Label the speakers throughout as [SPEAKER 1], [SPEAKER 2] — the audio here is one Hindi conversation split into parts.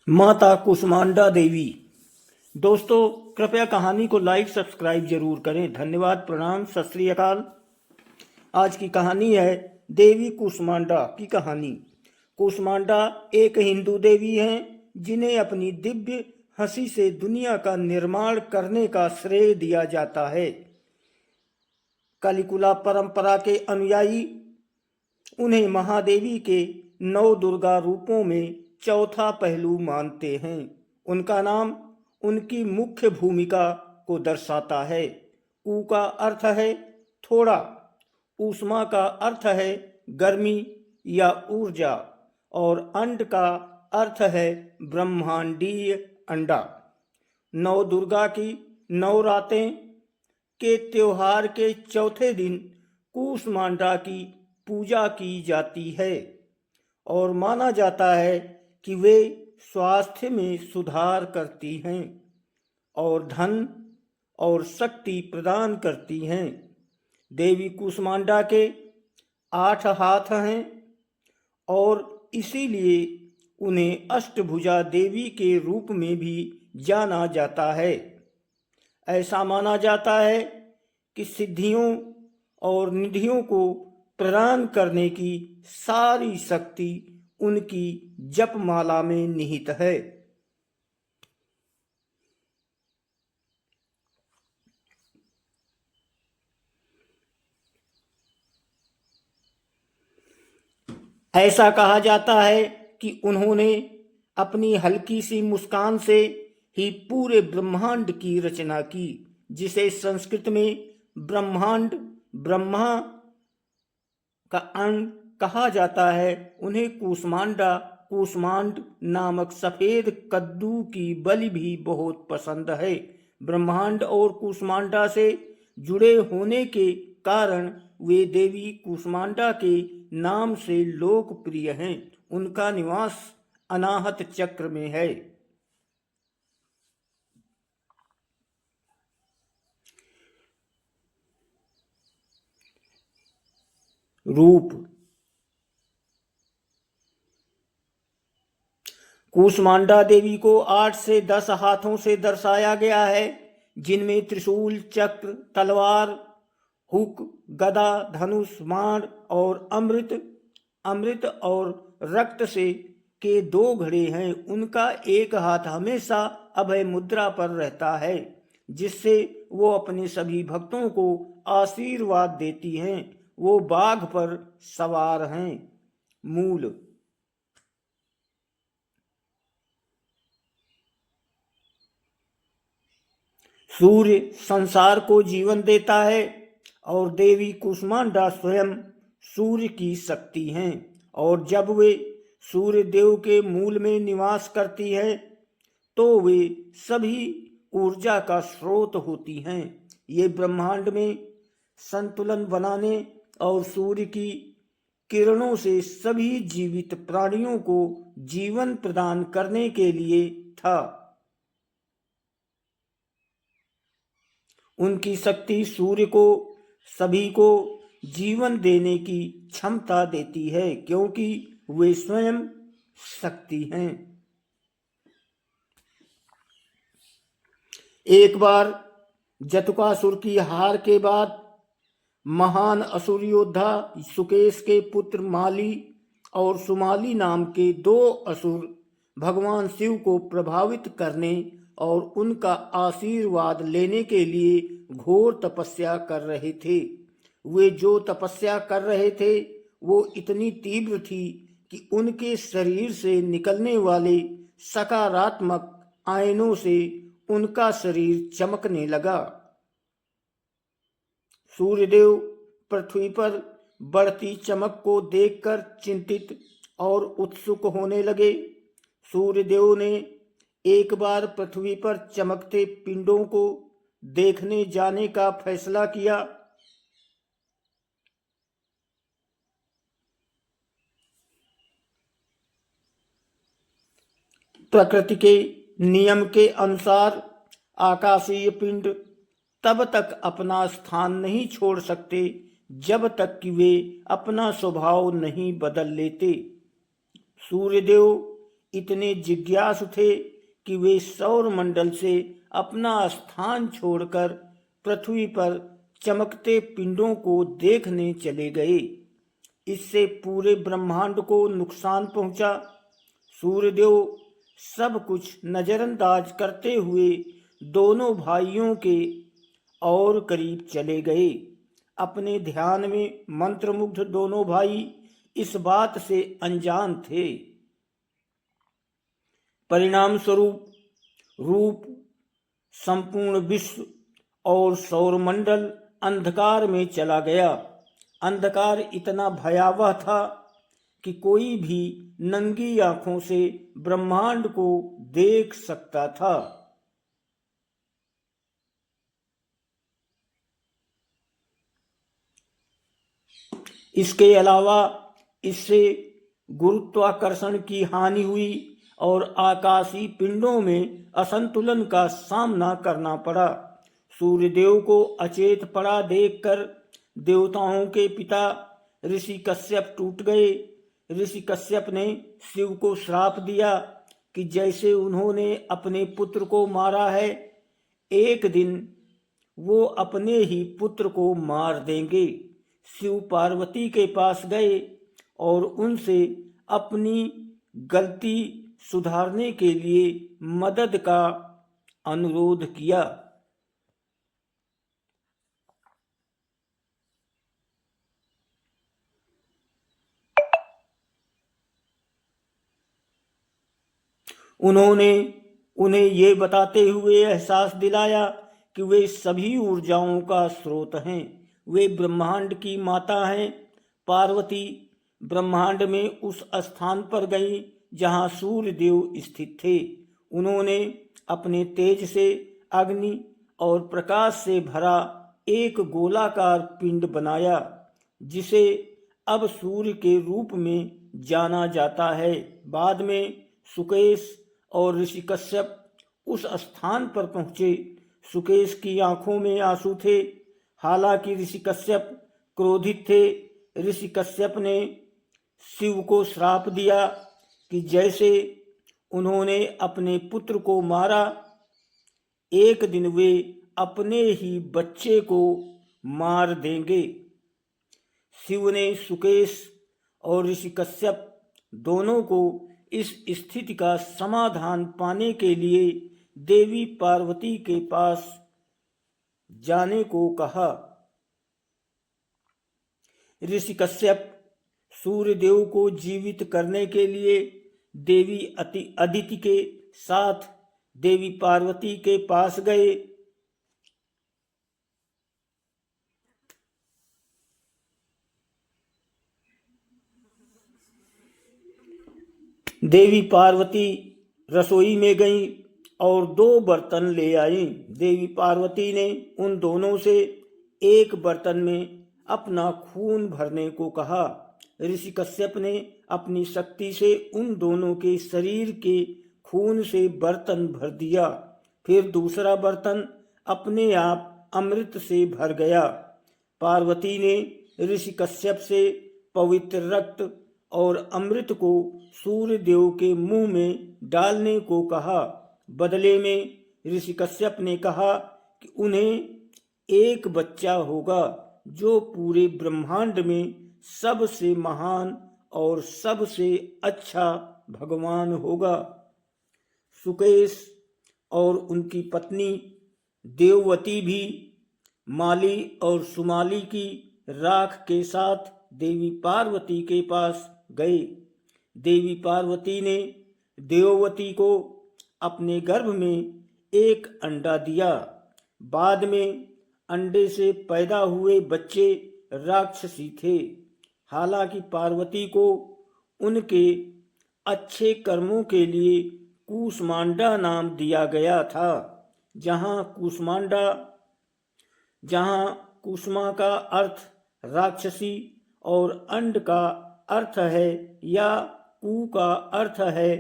[SPEAKER 1] माता कुष्मांडा देवी। दोस्तों, कृपया कहानी को लाइक सब्सक्राइब जरूर करें। धन्यवाद, प्रणाम, सत श्री अकाल। आज की कहानी है देवी कुष्मांडा की कहानी। कुष्मांडा एक हिंदू देवी हैं जिन्हें अपनी दिव्य हंसी से दुनिया का निर्माण करने का श्रेय दिया जाता है। कलिकुला परंपरा के अनुयायी उन्हें महादेवी के 9 दुर्गा रूपों में चौथा पहलू मानते हैं। उनका नाम उनकी मुख्य भूमिका को दर्शाता है। कु का अर्थ है थोड़ा, ऊष्मा का अर्थ है गर्मी या ऊर्जा, और अंड का अर्थ है ब्रह्मांडीय अंडा। 9 दुर्गा की 9 रातें के त्योहार के चौथे दिन कुष्मांडा की पूजा की जाती है और माना जाता है कि वे स्वास्थ्य में सुधार करती हैं और धन और शक्ति प्रदान करती हैं। देवी कुष्मांडा के 8 हाथ हैं और इसीलिए उन्हें अष्टभुजा देवी के रूप में भी जाना जाता है। ऐसा माना जाता है कि सिद्धियों और निधियों को प्रदान करने की सारी शक्ति उनकी जपमाला में निहित है। ऐसा कहा जाता है कि उन्होंने अपनी हल्की सी मुस्कान से ही पूरे ब्रह्मांड की रचना की, जिसे संस्कृत में ब्रह्मांड, ब्रह्मा का अंग कहा जाता है। उन्हें कुष्मांडा, कुष्मांड नामक सफेद कद्दू की बलि भी बहुत पसंद है। ब्रह्मांड और कुष्मांडा से जुड़े होने के कारण वे देवी कुष्मांडा के नाम से लोकप्रिय हैं। उनका निवास अनाहत चक्र में है। रूप। कुष्मांडा देवी को 8 से 10 हाथों से दर्शाया गया है, जिनमें त्रिशूल, चक्र, तलवार, हुक, गदा, धनुष, बाण और अमृत और रक्त से के 2 घड़े हैं। उनका एक हाथ हमेशा अभय मुद्रा पर रहता है, जिससे वो अपने सभी भक्तों को आशीर्वाद देती हैं। वो बाघ पर सवार हैं। मूल। सूर्य संसार को जीवन देता है और देवी कुष्मांडा स्वयं सूर्य की शक्ति हैं, और जब वे सूर्य देव के मूल में निवास करती है तो वे सभी ऊर्जा का स्रोत होती हैं। ये ब्रह्मांड में संतुलन बनाने और सूर्य की किरणों से सभी जीवित प्राणियों को जीवन प्रदान करने के लिए था। उनकी शक्ति सूर्य को सभी को जीवन देने की क्षमता देती है, क्योंकि वे स्वयं शक्ति हैं। एक बार जतुकासुर की हार के बाद महान असुर योद्धा सुकेश के पुत्र माली और सुमाली नाम के 2 असुर भगवान शिव को प्रभावित करने और उनका आशीर्वाद लेने के लिए घोर तपस्या कर रहे थे। वे जो तपस्या कर रहे थे वो इतनी तीव्र थी कि उनके शरीर से निकलने वाले सकारात्मक आयनों से उनका शरीर चमकने लगा। सूर्यदेव पृथ्वी पर बढ़ती चमक को देखकर चिंतित और उत्सुक होने लगे। सूर्यदेव ने एक बार पृथ्वी पर चमकते पिंडों को देखने जाने का फैसला किया। प्रकृति के नियम के अनुसार आकाशीय पिंड तब तक अपना स्थान नहीं छोड़ सकते जब तक कि वे अपना स्वभाव नहीं बदल लेते। सूर्यदेव इतने जिज्ञासु थे कि वे सौर मंडल से अपना स्थान छोड़कर पृथ्वी पर चमकते पिंडों को देखने चले गए। इससे पूरे ब्रह्मांड को नुकसान पहुंचा। सूर्यदेव सब कुछ नजरअंदाज करते हुए दोनों भाइयों के और करीब चले गए। अपने ध्यान में मंत्रमुग्ध दोनों भाई इस बात से अनजान थे। परिणाम स्वरूप रूप, संपूर्ण विश्व और सौरमंडल अंधकार में चला गया। अंधकार इतना भयावह था कि कोई भी नंगी आंखों से ब्रह्मांड को देख सकता था। इसके अलावा इससे गुरुत्वाकर्षण की हानि हुई और आकाशीय पिंडों में असंतुलन का सामना करना पड़ा। सूर्यदेव को अचेत पड़ा देखकर देवताओं के पिता ऋषि कश्यप टूट गए। ऋषि कश्यप ने शिव को श्राप दिया कि जैसे उन्होंने अपने पुत्र को मारा है, एक दिन वो अपने ही पुत्र को मार देंगे। शिव पार्वती के पास गए और उनसे अपनी गलती सुधारने के लिए मदद का अनुरोध किया। उन्होंने उन्हें ये बताते हुए एहसास दिलाया कि वे सभी ऊर्जाओं का स्रोत हैं। वे ब्रह्मांड की माता हैं। पार्वती ब्रह्मांड में उस स्थान पर गई जहाँ सूर्य देव स्थित थे। उन्होंने अपने तेज से अग्नि और प्रकाश से भरा एक गोलाकार पिंड बनाया, जिसे अब सूर्य के रूप में जाना जाता है। बाद में सुकेश और ऋषि कश्यप उस स्थान पर पहुंचे। सुकेश की आंखों में आंसू थे। हालांकि ऋषि कश्यप क्रोधित थे। ऋषि कश्यप ने शिव को श्राप दिया कि जैसे उन्होंने अपने पुत्र को मारा, एक दिन वे अपने ही बच्चे को मार देंगे। शिव ने सुकेश और ऋषि कश्यप दोनों को इस स्थिति का समाधान पाने के लिए देवी पार्वती के पास जाने को कहा। ऋषि कश्यप सूर्यदेव को जीवित करने के लिए देवी अदिति के साथ देवी पार्वती के पास गए। देवी पार्वती रसोई में गईं और 2 बर्तन ले आईं। देवी पार्वती ने उन दोनों से एक बर्तन में अपना खून भरने को कहा। ऋषि कश्यप ने अपनी शक्ति से उन दोनों के शरीर के खून से बर्तन भर दिया। फिर दूसरा बर्तन अपने आप अमृत से भर गया। पार्वती ने ऋषि कश्यप से पवित्र रक्त और अमृत को सूर्य देव के मुंह में डालने को कहा। बदले में ऋषि कश्यप ने कहा कि उन्हें एक बच्चा होगा जो पूरे ब्रह्मांड में सबसे महान और सबसे अच्छा भगवान होगा। सुकेश और उनकी पत्नी देववती भी माली और सुमाली की राख के साथ देवी पार्वती के पास गए। देवी पार्वती ने देववती को अपने गर्भ में एक अंडा दिया। बाद में अंडे से पैदा हुए बच्चे राक्षसी थे। हालांकि पार्वती को उनके अच्छे कर्मों के लिए कूष्मांडा नाम दिया गया था। जहाँ कूष्मा का अर्थ राक्षसी और अंड का अर्थ है या कू का अर्थ है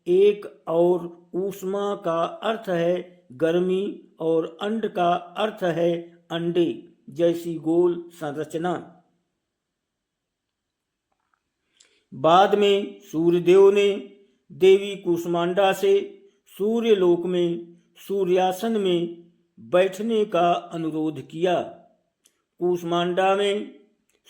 [SPEAKER 1] एक और ऊष्मा का अर्थ है गर्मी और अंड का अर्थ है अंडे जैसी गोल संरचना। बाद में सूर्यदेव ने देवी कूष्मांडा से सूर्यलोक में सूर्यासन में बैठने का अनुरोध किया। कूष्मांडा में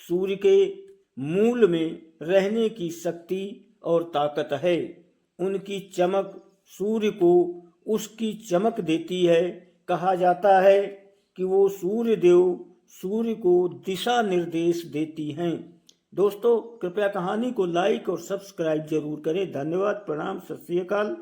[SPEAKER 1] सूर्य के मूल में रहने की शक्ति और ताकत है। उनकी चमक सूर्य को उसकी चमक देती है। कहा जाता है कि वो सूर्य देव सूर्य को दिशा निर्देश देती हैं। दोस्तों, कृपया कहानी को लाइक और सब्सक्राइब जरूर करें। धन्यवाद। प्रणाम। सत श्री अकाल।